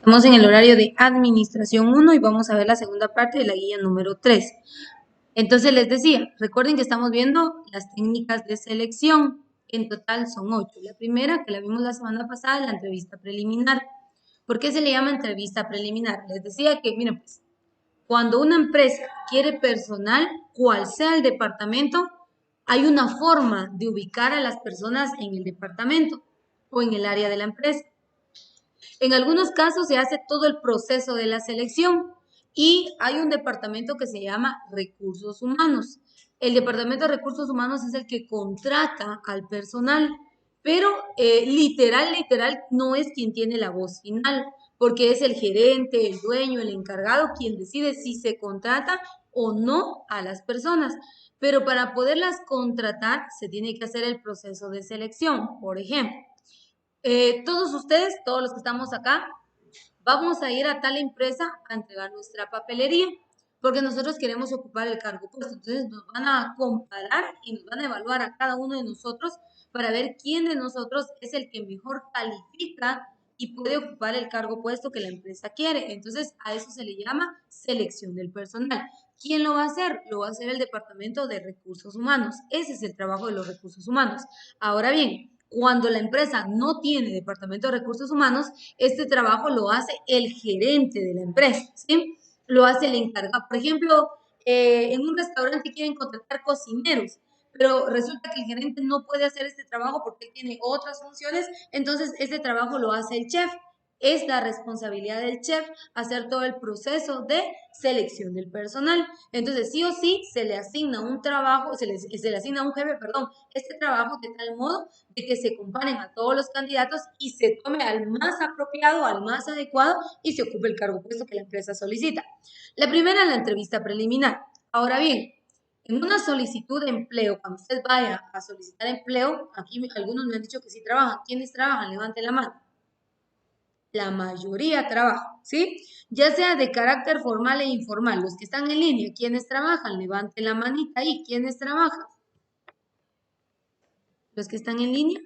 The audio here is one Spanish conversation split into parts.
Estamos en el horario de Administración 1 y vamos a ver la segunda parte de la guía número 3. Entonces les decía, recuerden que estamos viendo las técnicas de selección. En total son 8. La primera, que la vimos la semana pasada, la entrevista preliminar. ¿Por qué se le llama entrevista preliminar? Les decía que, miren, pues, cuando una empresa quiere personal, cual sea el departamento, hay una forma de ubicar a las personas en el departamento o en el área de la empresa. En algunos casos se hace todo el proceso de la selección y hay un departamento que se llama Recursos Humanos. El departamento de Recursos Humanos es el que contrata al personal, pero literal no es quien tiene la voz final, porque es el gerente, el dueño, el encargado quien decide si se contrata o no a las personas. Pero para poderlas contratar se tiene que hacer el proceso de selección. Por ejemplo, todos ustedes, todos los que estamos acá, vamos a ir a tal empresa a entregar nuestra papelería, porque nosotros queremos ocupar el cargo puesto. Entonces nos van a comparar y nos van a evaluar a cada uno de nosotros para ver quién de nosotros es el que mejor califica y puede ocupar el cargo puesto que la empresa quiere. Entonces a eso se le llama selección del personal. ¿Quién lo va a hacer? Lo va a hacer el Departamento de Recursos Humanos. Ese es el trabajo de los recursos humanos. Ahora bien, cuando la empresa no tiene departamento de recursos humanos, este trabajo lo hace el gerente de la empresa, ¿sí? Lo hace el encargado. Por ejemplo, en un restaurante quieren contratar cocineros, pero resulta que el gerente no puede hacer este trabajo porque él tiene otras funciones, entonces este trabajo lo hace el chef. Es la responsabilidad del chef hacer todo el proceso de selección del personal. Entonces, sí o sí, se le asigna un trabajo, se le asigna a un jefe, perdón, este trabajo de tal modo de que se comparen a todos los candidatos y se tome al más apropiado, al más adecuado y se ocupe el cargo puesto que la empresa solicita. La primera es la entrevista preliminar. Ahora bien, en una solicitud de empleo, cuando usted vaya a solicitar empleo, aquí algunos me han dicho que sí trabajan. ¿Quiénes trabajan? Levanten la mano. La mayoría trabaja, ¿sí? Ya sea de carácter formal e informal. Los que están en línea, ¿quiénes trabajan? Levanten la manita ahí. ¿Quiénes trabajan? Los que están en línea,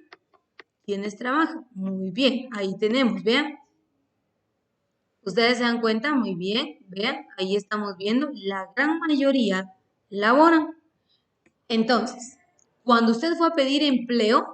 ¿quiénes trabajan? Muy bien, ahí tenemos, vean. Ustedes se dan cuenta, muy bien, vean, ahí estamos viendo, la gran mayoría laboran. Entonces, cuando usted fue a pedir empleo,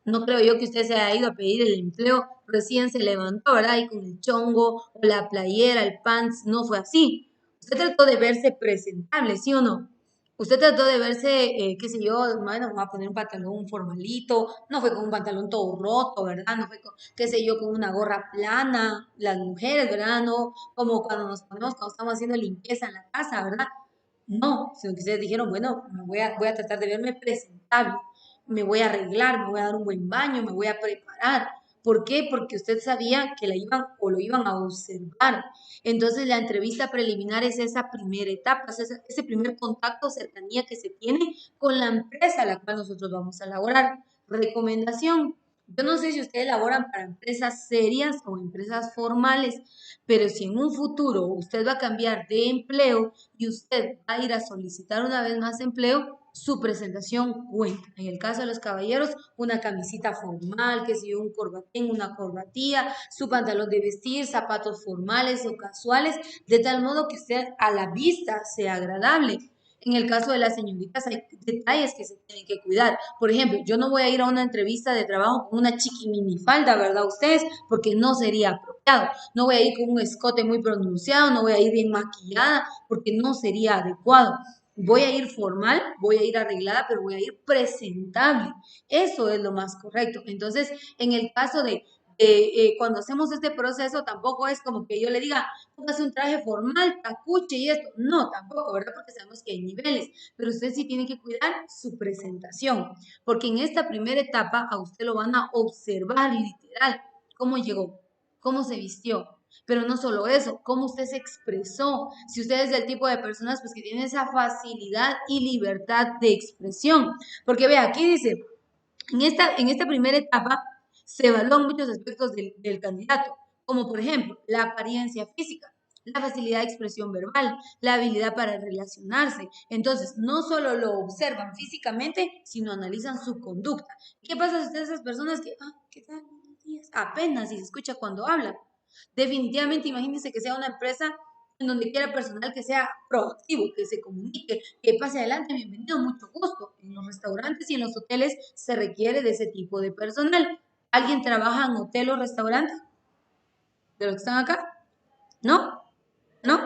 no creo yo que usted se haya ido a pedir el empleo, recién se levantó, ¿verdad? Y con el chongo, o la playera, el pants, no fue así. Usted trató de verse presentable, ¿sí o no? Usted trató de verse, qué sé yo, bueno, vamos a poner un pantalón formalito, no fue con un pantalón todo roto, ¿verdad? No fue con, qué sé yo, con una gorra plana, las mujeres, ¿verdad? No como cuando nos ponemos, cuando estamos haciendo limpieza en la casa, ¿verdad? No, sino que ustedes dijeron, bueno, voy a tratar de verme presentable, me voy a arreglar, me voy a dar un buen baño, me voy a preparar. ¿Por qué? Porque usted sabía que la iban o lo iban a observar. Entonces la entrevista preliminar es esa primera etapa, es ese primer contacto, cercanía que se tiene con la empresa a la cual nosotros vamos a elaborar. Recomendación. Yo no sé si ustedes laboran para empresas serias o empresas formales, pero si en un futuro usted va a cambiar de empleo y usted va a ir a solicitar una vez más empleo, su presentación cuenta. En el caso de los caballeros, una camisita formal, que si un corbatín, una corbatilla, su pantalón de vestir, zapatos formales o casuales, de tal modo que usted a la vista sea agradable. En el caso de las señoritas hay detalles que se tienen que cuidar. Por ejemplo, yo no voy a ir a una entrevista de trabajo con una chiqui minifalda, ¿verdad? Ustedes, porque no sería apropiado. No voy a ir con un escote muy pronunciado, no voy a ir bien maquillada, porque no sería adecuado. Voy a ir formal, voy a ir arreglada, pero voy a ir presentable. Eso es lo más correcto. Entonces, en el caso de cuando hacemos este proceso, tampoco es como que yo le diga, póngase un traje formal, tacuche y esto. No, tampoco, ¿verdad? Porque sabemos que hay niveles, pero usted sí tiene que cuidar su presentación, porque en esta primera etapa a usted lo van a observar literal, cómo llegó, cómo se vistió, pero no solo eso, cómo usted se expresó, si usted es del tipo de personas pues que tiene esa facilidad y libertad de expresión, porque vea, aquí dice, en esta primera etapa se evalúan muchos aspectos del candidato, como por ejemplo la apariencia física, la facilidad de expresión verbal, la habilidad para relacionarse. Entonces, no solo lo observan físicamente, sino analizan su conducta. ¿Qué pasa si ustedes esas personas que, ¿qué tal? Buenos días. Apenas si se escucha cuando hablan. Definitivamente, imagínense que sea una empresa en donde quiera personal que sea proactivo, que se comunique, que pase adelante, bienvenido, mucho gusto. En los restaurantes y en los hoteles se requiere de ese tipo de personal. ¿Alguien trabaja en hotel o restaurante? ¿De los que están acá? ¿No? ¿No?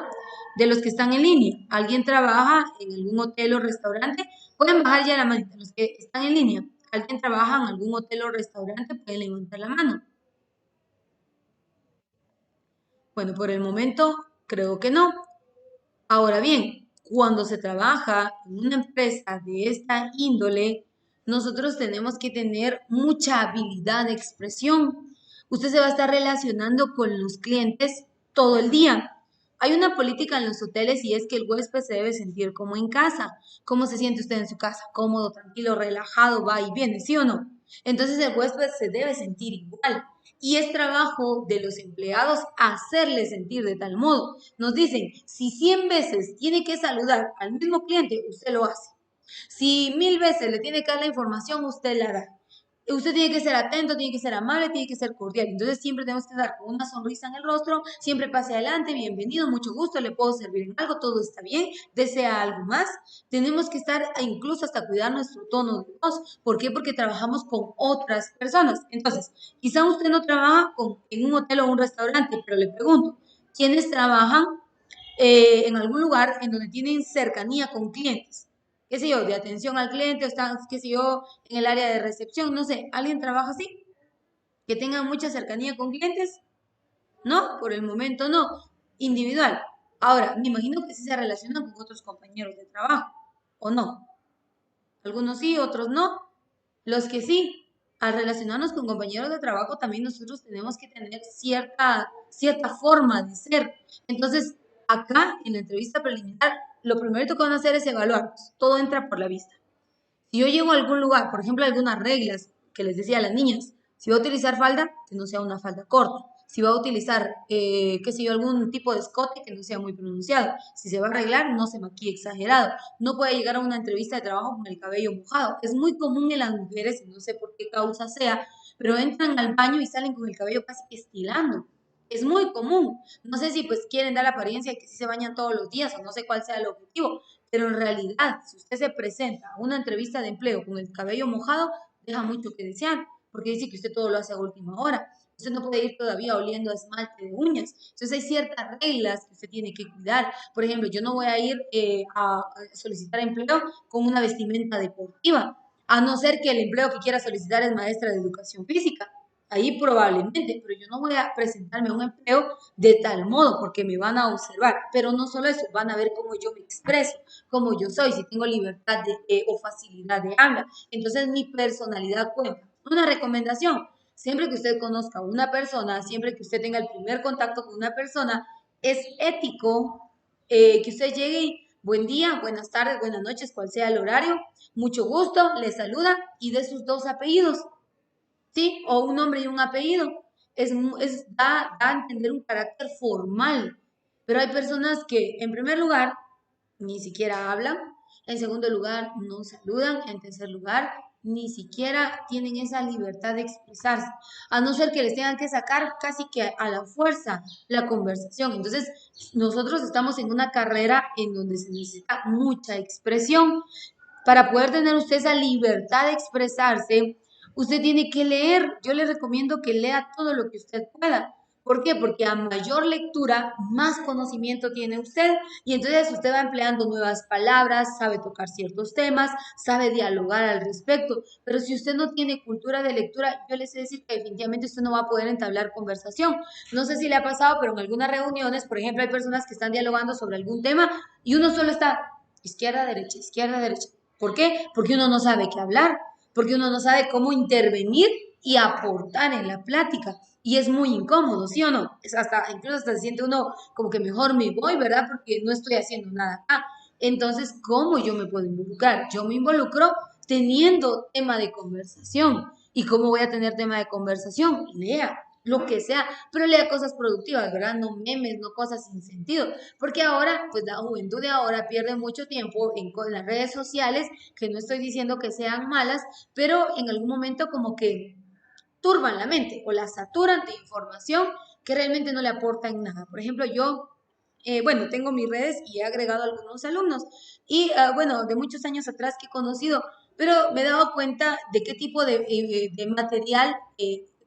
De los que están en línea. ¿Alguien trabaja en algún hotel o restaurante? Pueden bajar ya la mano. Los que están en línea. ¿Alguien trabaja en algún hotel o restaurante? Pueden levantar la mano. Bueno, por el momento creo que no. Ahora bien, cuando se trabaja en una empresa de esta índole, nosotros tenemos que tener mucha habilidad de expresión. Usted se va a estar relacionando con los clientes todo el día. Hay una política en los hoteles y es que el huésped se debe sentir como en casa. ¿Cómo se siente usted en su casa? Cómodo, tranquilo, relajado, va y viene, ¿sí o no? Entonces el huésped se debe sentir igual. Y es trabajo de los empleados hacerle sentir de tal modo. Nos dicen, si 100 veces tiene que saludar al mismo cliente, usted lo hace. Si 1000 veces le tiene que dar la información, usted la da. Usted tiene que ser atento, tiene que ser amable, tiene que ser cordial. Entonces siempre tenemos que dar con una sonrisa en el rostro, siempre pase adelante, bienvenido, mucho gusto, le puedo servir en algo, todo está bien, desea algo más. Tenemos que estar incluso hasta cuidar nuestro tono de voz. ¿Por qué? Porque trabajamos con otras personas. Entonces, quizá usted no trabaja en un hotel o un restaurante, pero le pregunto, ¿quiénes trabajan en algún lugar en donde tienen cercanía con clientes? ¿Qué sé yo? De atención al cliente, o están, qué sé yo, en el área de recepción, no sé, ¿alguien trabaja así? ¿Que tenga mucha cercanía con clientes? No, por el momento no. Individual. Ahora, me imagino que sí se relacionan con otros compañeros de trabajo, ¿o no? Algunos sí, otros no. Los que sí, al relacionarnos con compañeros de trabajo, también nosotros tenemos que tener cierta forma de ser. Entonces, acá en la entrevista preliminar, lo primero que van a hacer es evaluarnos. Todo entra por la vista. Si yo llego a algún lugar, por ejemplo, algunas reglas que les decía a las niñas, si va a utilizar falda, que no sea una falda corta. Si va a utilizar, qué sé yo, algún tipo de escote que no sea muy pronunciado. Si se va a arreglar, no se maquille exagerado. No puede llegar a una entrevista de trabajo con el cabello mojado. Es muy común en las mujeres, no sé por qué causa sea, pero entran al baño y salen con el cabello casi estilando. Es muy común. No sé si pues quieren dar la apariencia de que sí se bañan todos los días o no sé cuál sea el objetivo, pero en realidad, si usted se presenta a una entrevista de empleo con el cabello mojado, deja mucho que desear, porque dice que usted todo lo hace a última hora. Usted no puede ir todavía oliendo a esmalte de uñas. Entonces hay ciertas reglas que usted tiene que cuidar. Por ejemplo, yo no voy a ir a solicitar empleo con una vestimenta deportiva, a no ser que el empleo que quiera solicitar es maestra de educación física. Ahí probablemente, pero yo no voy a presentarme a un empleo de tal modo porque me van a observar. Pero no solo eso, van a ver cómo yo me expreso, cómo yo soy, si tengo libertad o facilidad de habla. Entonces mi personalidad cuenta. Una recomendación, siempre que usted conozca a una persona, siempre que usted tenga el primer contacto con una persona, es ético que usted llegue y buen día, buenas tardes, buenas noches, cual sea el horario, mucho gusto, le saluda y de sus dos apellidos, ¿sí? O un nombre y un apellido. Da a entender un carácter formal. Pero hay personas que, en primer lugar, ni siquiera hablan, en segundo lugar, no saludan, en tercer lugar, ni siquiera tienen esa libertad de expresarse, a no ser que les tengan que sacar casi que a la fuerza la conversación. Entonces, nosotros estamos en una carrera en donde se necesita mucha expresión. Para poder tener usted esa libertad de expresarse, usted tiene que leer. Yo le recomiendo que lea todo lo que usted pueda. ¿Por qué? Porque a mayor lectura, más conocimiento tiene usted y entonces usted va empleando nuevas palabras, sabe tocar ciertos temas, sabe dialogar al respecto. Pero si usted no tiene cultura de lectura, yo les sé decir que definitivamente usted no va a poder entablar conversación. No sé si le ha pasado, pero en algunas reuniones, por ejemplo, hay personas que están dialogando sobre algún tema y uno solo está izquierda, derecha, izquierda, derecha. ¿Por qué? Porque uno no sabe qué hablar, porque uno no sabe cómo intervenir y aportar en la plática. Y es muy incómodo, ¿sí o no? Es hasta, incluso hasta se siente uno como que mejor me voy, ¿verdad? Porque no estoy haciendo nada acá. Entonces, ¿cómo yo me puedo involucrar? Yo me involucro teniendo tema de conversación. ¿Y cómo voy a tener tema de conversación? Lea, lo que sea, pero lea cosas productivas, ¿verdad? No memes, no cosas sin sentido, porque ahora, pues la juventud de ahora pierde mucho tiempo con las redes sociales, que no estoy diciendo que sean malas, pero en algún momento como que turban la mente o la saturan de información que realmente no le aportan nada. Por ejemplo, yo, bueno, tengo mis redes y he agregado a algunos alumnos y, bueno, de muchos años atrás que he conocido, pero me he dado cuenta de qué tipo de material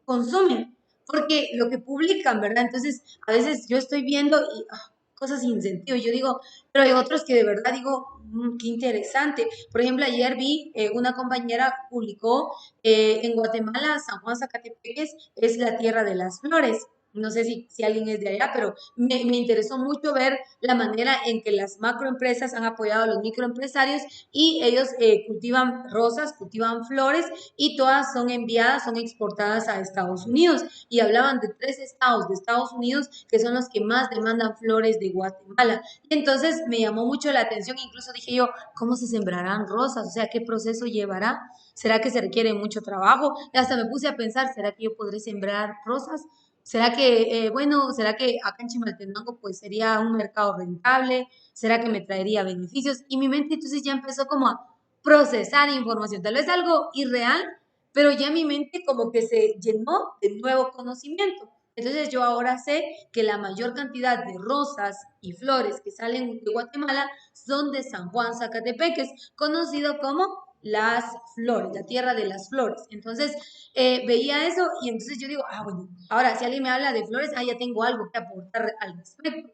consumen, porque lo que publican, ¿verdad? Entonces, a veces yo estoy viendo y cosas sin sentido. Yo digo, pero hay otros que de verdad digo, qué interesante. Por ejemplo, ayer vi una compañera publicó en Guatemala, San Juan Zacatepeques es la tierra de las flores. No sé si alguien es de allá, pero me interesó mucho ver la manera en que las macroempresas han apoyado a los microempresarios y ellos cultivan rosas, cultivan flores y todas son enviadas, son exportadas a Estados Unidos. Y hablaban de 3 estados de Estados Unidos que son los que más demandan flores de Guatemala. Y entonces me llamó mucho la atención, incluso dije yo, ¿cómo se sembrarán rosas? O sea, ¿qué proceso llevará? ¿Será que se requiere mucho trabajo? Y hasta me puse a pensar, ¿será que yo podré sembrar rosas? ¿Será que, bueno, será que acá en Chimaltenango pues sería un mercado rentable? ¿Será que me traería beneficios? Y mi mente entonces ya empezó como a procesar información, tal vez algo irreal, pero ya mi mente como que se llenó de nuevo conocimiento. Entonces yo ahora sé que la mayor cantidad de rosas y flores que salen de Guatemala son de San Juan Zacatepeques, conocido como las flores, la tierra de las flores. Entonces veía eso y entonces yo digo, bueno, ahora si alguien me habla de flores, ya tengo algo que aportar al respecto.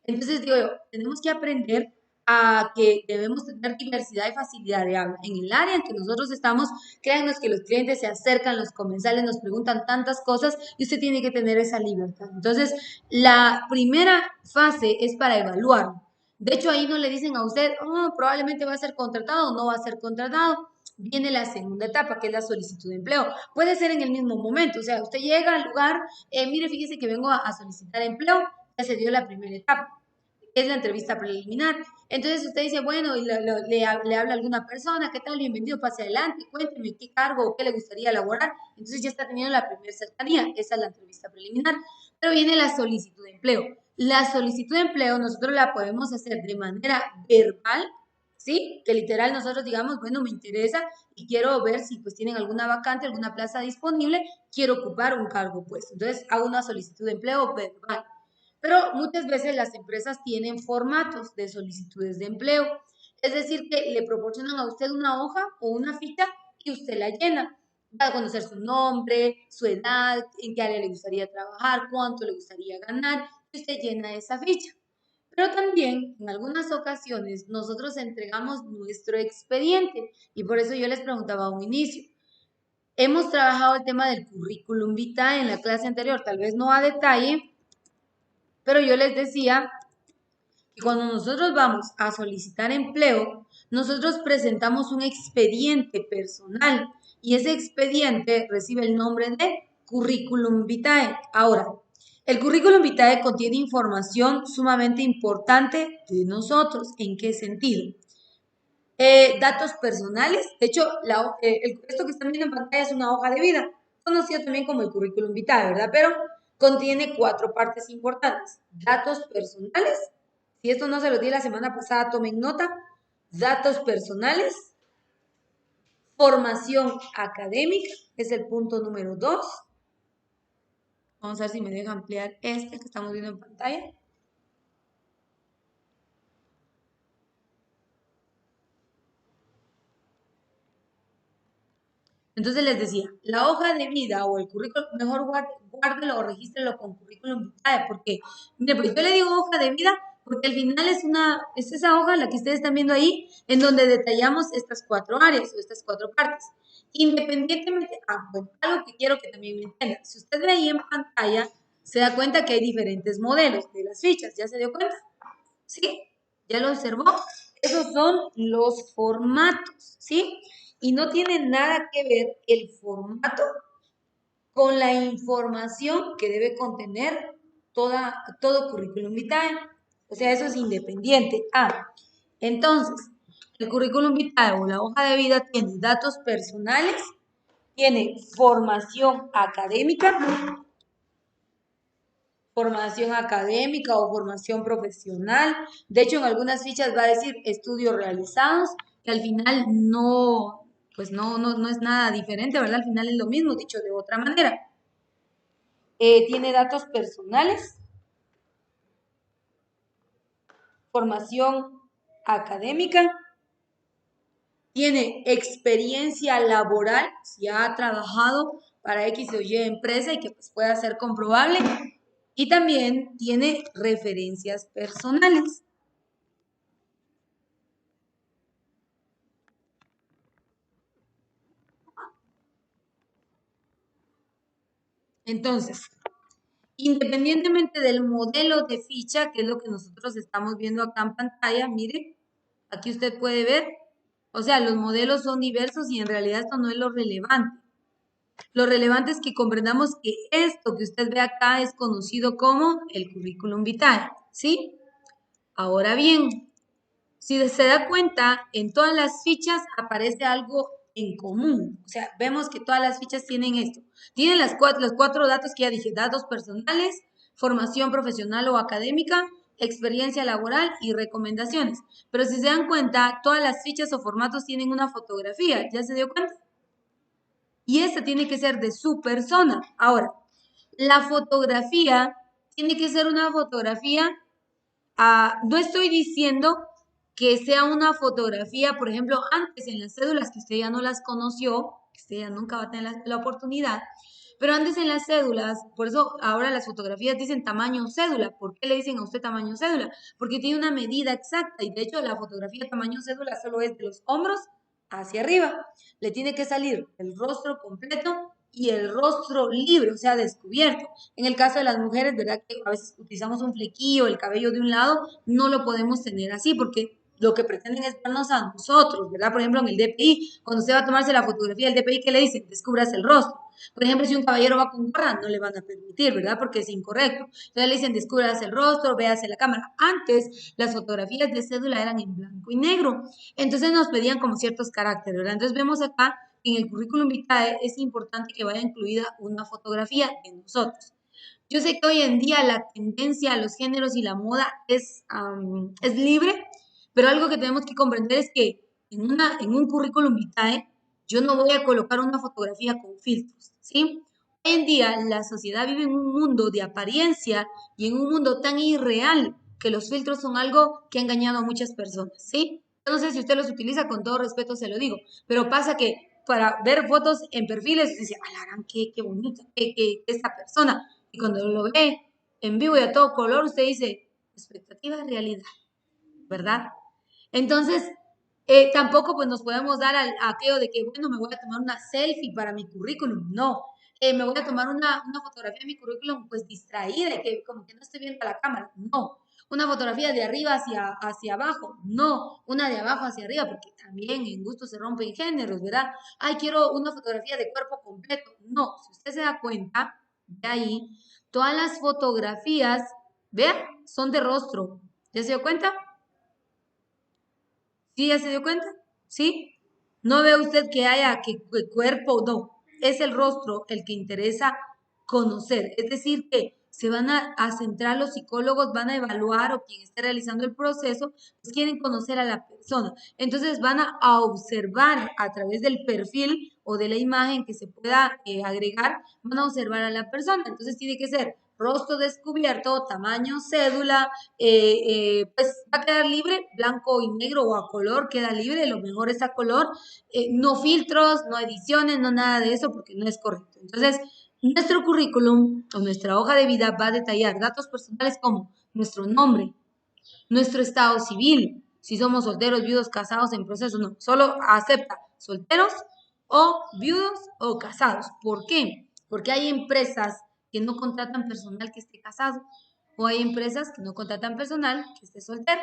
Entonces digo yo, tenemos que aprender a que debemos tener diversidad y facilidad de habla. En el área en que nosotros estamos, créanos que los clientes se acercan, los comensales nos preguntan tantas cosas y usted tiene que tener esa libertad. Entonces, la primera fase es para evaluar. De hecho, ahí no le dicen a usted, probablemente va a ser contratado o no va a ser contratado. Viene la segunda etapa, que es la solicitud de empleo. Puede ser en el mismo momento, o sea, usted llega al lugar, mire, fíjese que vengo a solicitar empleo, ya se dio la primera etapa, es la entrevista preliminar. Entonces usted dice, bueno, y le habla a alguna persona, ¿qué tal? Bienvenido, pase adelante, cuénteme qué cargo o qué le gustaría elaborar. Entonces ya está teniendo la primera cercanía, esa es la entrevista preliminar. Pero viene la solicitud de empleo. La solicitud de empleo nosotros la podemos hacer de manera verbal, ¿sí? Que literal nosotros digamos, bueno, me interesa y quiero ver si pues tienen alguna vacante, alguna plaza disponible, quiero ocupar un cargo pues. Entonces hago una solicitud de empleo verbal. Pero muchas veces las empresas tienen formatos de solicitudes de empleo. Es decir, que le proporcionan a usted una hoja o una ficha y usted la llena. Va a conocer su nombre, su edad, en qué área le gustaría trabajar, cuánto le gustaría ganar, y usted llena esa ficha. Pero también en algunas ocasiones nosotros entregamos nuestro expediente y por eso yo les preguntaba a un inicio. Hemos trabajado el tema del currículum vitae en la clase anterior, tal vez no a detalle, pero yo les decía que cuando nosotros vamos a solicitar empleo, nosotros presentamos un expediente personal y ese expediente recibe el nombre de currículum vitae. Ahora, el currículum vitae contiene información sumamente importante de nosotros. ¿En qué sentido? Datos personales. De hecho, esto que están viendo en pantalla es una hoja de vida, conocido también como el currículum vitae, ¿verdad? Pero contiene 4 partes importantes. Datos personales. Si esto no se lo di la semana pasada, tomen nota. Datos personales. Formación académica, es el punto número 2. Vamos a ver si me deja ampliar este que estamos viendo en pantalla. Entonces les decía, la hoja de vida o el currículum, mejor guárdelo o regístrelo con currículum vitae, porque, mire, pues yo le digo hoja de vida porque al final es esa hoja, la que ustedes están viendo ahí, en donde detallamos estas 4 áreas o estas 4 partes. Independientemente, bueno, algo que quiero que también me entiendan, si usted ve ahí en pantalla, se da cuenta que hay diferentes modelos de las fichas, ¿ya se dio cuenta? ¿Sí? ¿Ya lo observó? Esos son los formatos, ¿sí? Y no tiene nada que ver el formato con la información que debe contener todo currículum vitae. O sea, eso es independiente. Entonces, el currículum vitae o la hoja de vida tiene datos personales, tiene formación académica o formación profesional. De hecho, en algunas fichas va a decir estudios realizados, que al final pues no es nada diferente, ¿verdad? Al final es lo mismo, dicho de otra manera. Tiene datos personales, formación académica, tiene experiencia laboral, si ha trabajado para X o Y empresa y que pues, pueda ser comprobable, y también tiene referencias personales. Entonces, independientemente del modelo de ficha, que es lo que nosotros estamos viendo acá en pantalla, mire, aquí usted puede ver, o sea, los modelos son diversos y en realidad esto no es lo relevante. Lo relevante es que comprendamos que esto que usted ve acá es conocido como el currículum vitae, ¿sí? Ahora bien, si se da cuenta, en todas las fichas aparece algo en común. O sea, vemos que todas las fichas tienen esto. Tienen los cuatro datos que ya dije, datos personales, formación profesional o académica, experiencia laboral y recomendaciones. Pero si se dan cuenta, todas las fichas o formatos tienen una fotografía. ¿Ya se dio cuenta? Y esta tiene que ser de su persona. Ahora, la fotografía tiene que ser una fotografía. No estoy diciendo que sea una fotografía, por ejemplo, antes en las cédulas, que usted ya no las conoció, que usted ya nunca va a tener la oportunidad, pero antes en las cédulas, por eso ahora las fotografías dicen tamaño cédula. ¿Por qué le dicen a usted tamaño cédula? Porque tiene una medida exacta y de hecho la fotografía tamaño cédula solo es de los hombros hacia arriba. Le tiene que salir el rostro completo y el rostro libre, o sea, descubierto. En el caso de las mujeres, ¿verdad? Que a veces utilizamos un flequillo, el cabello de un lado, no lo podemos tener así porque lo que pretenden es vernos a nosotros, ¿verdad? Por ejemplo, en el DPI, cuando usted va a tomarse la fotografía del DPI, ¿qué le dicen? Descúbrase el rostro. Por ejemplo, si un caballero va con gorra, no le van a permitir, ¿verdad? Porque es incorrecto. Entonces le dicen, descúbrase el rostro, véase la cámara. Antes, las fotografías de cédula eran en blanco y negro. Entonces nos pedían como ciertos caracteres, ¿verdad? Entonces vemos acá en el currículum vitae es importante que vaya incluida una fotografía de nosotros. Yo sé que hoy en día la tendencia a los géneros y la moda es libre, pero algo que tenemos que comprender es que en un currículum vitae yo no voy a colocar una fotografía con filtros, ¿sí? Hoy en día la sociedad vive en un mundo de apariencia y en un mundo tan irreal que los filtros son algo que ha engañado a muchas personas, ¿sí? Yo no sé si usted los utiliza, con todo respeto se lo digo, pero pasa que para ver fotos en perfiles, dice, alarán, qué bonita, esta persona. Y cuando lo ve en vivo y a todo color, usted dice, expectativa de realidad, ¿verdad? Entonces, tampoco pues nos podemos dar a aquello de que, bueno, me voy a tomar una selfie para mi currículum. No, me voy a tomar una fotografía de mi currículum pues distraída, que como que no estoy viendo a la cámara. No, una fotografía de arriba hacia abajo. No, una de abajo hacia arriba, porque también en gusto se rompen géneros, ¿verdad? Ay, quiero una fotografía de cuerpo completo. No, si usted se da cuenta, de ahí, todas las fotografías, vean, son de rostro. ¿Ya se dio cuenta? ¿Sí ya se dio cuenta? ¿Sí? No ve usted que haya que cuerpo, no. Es el rostro el que interesa conocer. Es decir, que se van a centrar los psicólogos, van a evaluar o quien esté realizando el proceso, pues quieren conocer a la persona. Entonces van a observar a través del perfil o de la imagen que se pueda agregar, van a observar a la persona. Entonces tiene que ser rostro descubierto, tamaño cédula, pues va a quedar libre, blanco y negro o a color, queda libre, lo mejor es a color, no filtros, no ediciones, no nada de eso, porque no es correcto. Entonces, nuestro currículum o nuestra hoja de vida va a detallar datos personales como nuestro nombre, nuestro estado civil, si somos solteros, viudos, casados, en proceso, no, solo acepta solteros o viudos o casados. ¿Por qué? Porque hay empresas que no contratan personal que esté casado o hay empresas que no contratan personal que esté soltero.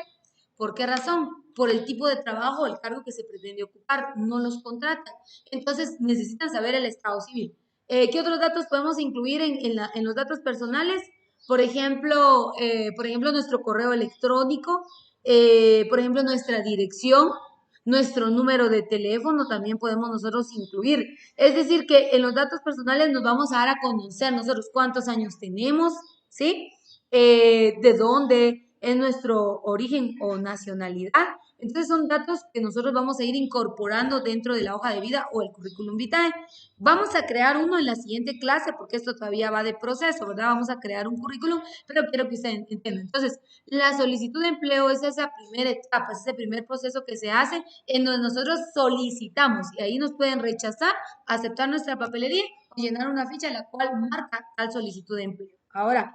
¿Por qué razón? Por el tipo de trabajo o el cargo que se pretende ocupar, no los contratan. Entonces necesitan saber el estado civil. ¿Qué otros datos podemos incluir en los datos personales? Por ejemplo, nuestro correo electrónico, por ejemplo, nuestra dirección, nuestro número de teléfono también podemos nosotros incluir. Es decir, que en los datos personales nos vamos a dar a conocer nosotros cuántos años tenemos, ¿sí? De dónde es nuestro origen o nacionalidad. Entonces son datos que nosotros vamos a ir incorporando dentro de la hoja de vida o el currículum vitae. Vamos a crear uno en la siguiente clase porque esto todavía va de proceso, ¿verdad? Vamos a crear un currículum, pero quiero que ustedes entiendan. Entonces, la solicitud de empleo es esa primera etapa, es ese primer proceso que se hace en donde nosotros solicitamos y ahí nos pueden rechazar, aceptar nuestra papelería o llenar una ficha en la cual marca tal solicitud de empleo. Ahora,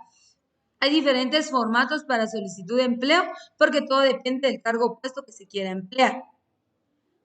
hay diferentes formatos para solicitud de empleo porque todo depende del cargo o puesto que se quiera emplear.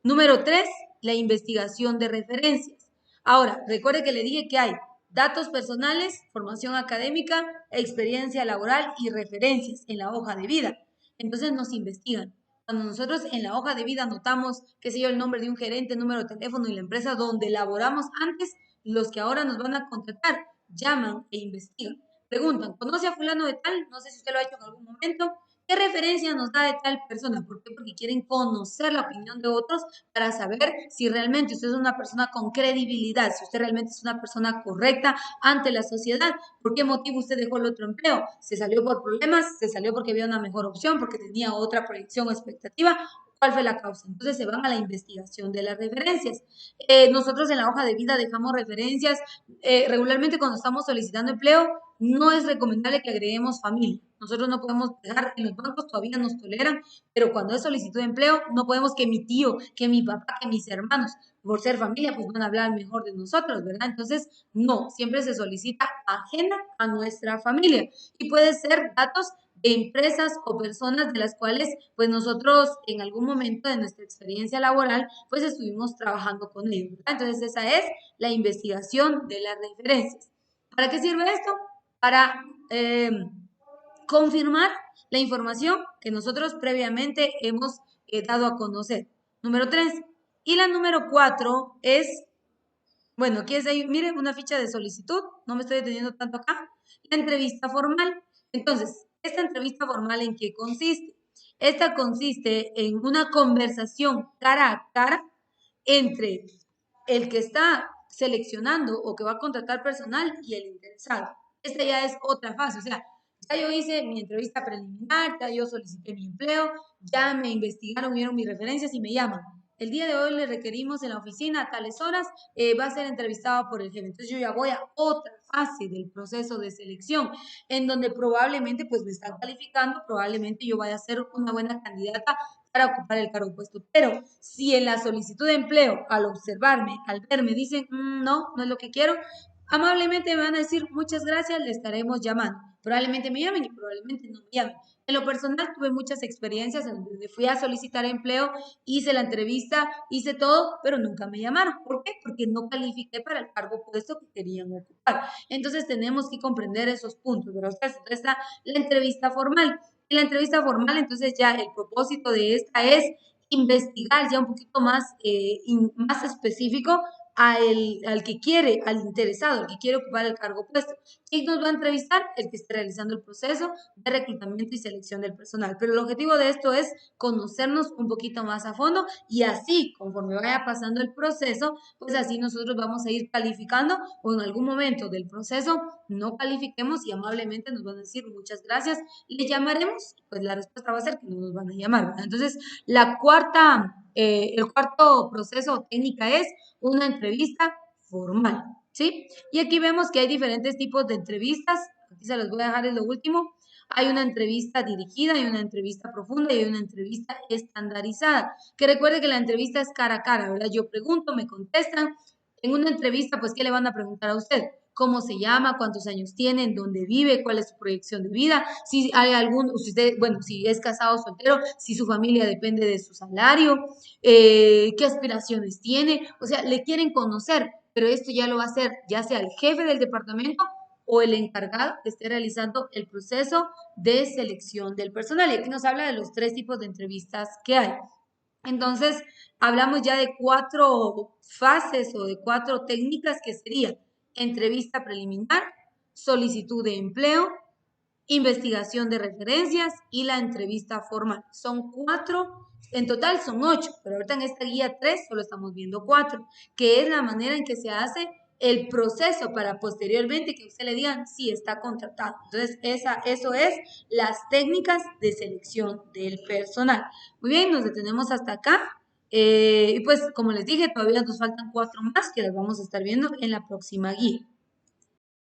Número 3, la investigación de referencias. Ahora, recuerde que le dije que hay datos personales, formación académica, experiencia laboral y referencias en la hoja de vida. Entonces nos investigan. Cuando nosotros en la hoja de vida anotamos, qué sé yo, el nombre de un gerente, número de teléfono y la empresa donde laboramos antes, los que ahora nos van a contratar llaman e investigan. Preguntan, ¿conoce a fulano de tal? No sé si usted lo ha hecho en algún momento. ¿Qué referencia nos da de tal persona? ¿Por qué? Porque quieren conocer la opinión de otros para saber si realmente usted es una persona con credibilidad, si usted realmente es una persona correcta ante la sociedad. ¿Por qué motivo usted dejó el otro empleo? ¿Se salió por problemas? ¿Se salió porque había una mejor opción? ¿Porque tenía otra proyección o expectativa? ¿Cuál fue la causa? Entonces se van a la investigación de las referencias. Nosotros en la hoja de vida dejamos referencias. Regularmente cuando estamos solicitando empleo, no es recomendable que agreguemos familia. Nosotros no podemos dejar, en los bancos todavía nos toleran, pero cuando es solicitud de empleo, no podemos que mi tío, que mi papá, que mis hermanos, por ser familia, pues van a hablar mejor de nosotros, ¿verdad? Entonces, no, siempre se solicita ajena a nuestra familia. Y puede ser datos de empresas o personas de las cuales pues nosotros en algún momento de nuestra experiencia laboral pues estuvimos trabajando con ellos, ¿verdad? Entonces esa es la investigación de las referencias. ¿Para qué sirve esto? Para confirmar la información que nosotros previamente hemos dado a conocer. Número 3. Y la número 4 es, bueno, aquí es ahí, miren, una ficha de solicitud, no me estoy deteniendo tanto acá, la entrevista formal. Entonces, ¿esta entrevista formal en qué consiste? Esta consiste en una conversación cara a cara entre el que está seleccionando o que va a contratar personal y el interesado. Esta ya es otra fase, o sea, ya yo hice mi entrevista preliminar, ya yo solicité mi empleo, ya me investigaron, vieron mis referencias y me llaman. El día de hoy le requerimos en la oficina a tales horas, va a ser entrevistado por el jefe. Entonces yo ya voy a otra fase del proceso de selección, en donde probablemente pues me están calificando, probablemente yo vaya a ser una buena candidata para ocupar el cargo puesto. Pero si en la solicitud de empleo, al observarme, al verme, dicen, no, no es lo que quiero, amablemente me van a decir, muchas gracias, le estaremos llamando. Probablemente me llamen y probablemente no me llamen. En lo personal tuve muchas experiencias en donde fui a solicitar empleo, hice la entrevista, hice todo, pero nunca me llamaron. ¿Por qué? Porque no califiqué para el cargo puesto que querían ocupar. Entonces tenemos que comprender esos puntos, ¿verdad? Entonces está la entrevista formal. En la entrevista formal, entonces ya el propósito de esta es investigar ya un poquito más, más específico al que quiere, al interesado, al que quiere ocupar el cargo puesto. ¿Quién nos va a entrevistar? El que esté realizando el proceso de reclutamiento y selección del personal. Pero el objetivo de esto es conocernos un poquito más a fondo y así, conforme vaya pasando el proceso, pues así nosotros vamos a ir calificando o en algún momento del proceso no califiquemos y amablemente nos van a decir muchas gracias, le llamaremos, pues la respuesta va a ser que no nos van a llamar, ¿verdad? Entonces, el cuarto proceso o técnica es una entrevista formal, ¿sí? Y aquí vemos que hay diferentes tipos de entrevistas, aquí se los voy a dejar en lo último. Hay una entrevista dirigida, hay una entrevista profunda y hay una entrevista estandarizada. Que recuerde que la entrevista es cara a cara, ¿verdad? Yo pregunto, me contestan. En una entrevista, pues, ¿qué le van a preguntar a usted? ¿Cómo se llama? ¿Cuántos años tiene? ¿En dónde vive? ¿Cuál es su proyección de vida? Si hay algún, si usted, bueno, si es casado o soltero, si su familia depende de su salario, qué aspiraciones tiene. O sea, le quieren conocer, pero esto ya lo va a hacer ya sea el jefe del departamento o el encargado que esté realizando el proceso de selección del personal. Y aquí nos habla de los 3 tipos de entrevistas que hay. Entonces, hablamos ya de 4 fases o de 4 técnicas que serían entrevista preliminar, solicitud de empleo, investigación de referencias y la entrevista formal. Son 4, en total son 8, pero ahorita en esta guía 3 solo estamos viendo 4, que es la manera en que se hace el proceso para posteriormente que usted le digan si está contratado. Entonces, eso es las técnicas de selección del personal. Muy bien, nos detenemos hasta acá. Y pues, como les dije, todavía nos faltan 4 más que las vamos a estar viendo en la próxima guía.